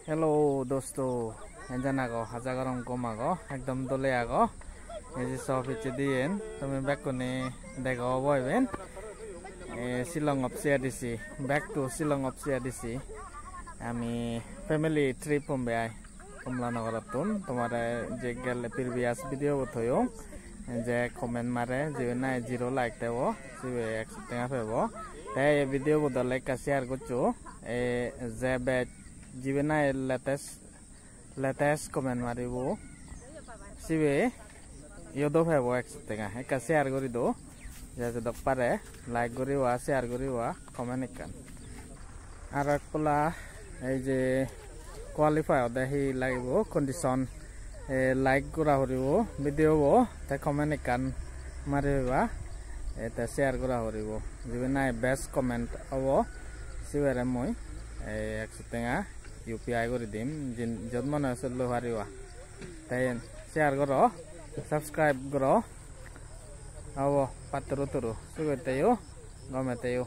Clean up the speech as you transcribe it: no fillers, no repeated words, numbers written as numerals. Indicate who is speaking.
Speaker 1: hello दोस्तों एंजानागो हजागरम कोमागो एकदम दोले आगो एजी सॉफिच दिएन तुम्हें बैक कोने देखो बॉयबेन Shillong of CRDC back to Shillong of CRDC आमी फैमिली ट्रिप होंबे आय कमलानगर तुम तुम्हारे जे गेल प्रीवियस वीडियो बथयो जे कमेंट मारे जे ना 0 लाइक देवो सिवे एक्सेप्टिंग फेबो ते ये वीडियो बदल लाइक का शेयर करचो ए जे बे जीवना लेटेस्ट कमेंट मारिबो सिवे योदो फेबो एक्सेप्टिंग है का शेयर करि दो जे दक पारे लाइक करिवा शेयर करिवा कमेंट इकान आरो पला এই যে কোয়ালিফাই দেহি লাগিব কন্ডিশন লাইক করা হরিব ভিডিও তে কমেন্ট কান মারিবা এটা শেয়ার করা হরিব যদি নাই বেস্ট কমেন্ট হব সিবারে মই একশটেঙা ইউপিআই করে দিম যত মনে আছে লো হারিবা তাই শেয়ার করো সাবস্ক্রাইব করো হব পাতরো তরো সুগতেও গমেতেও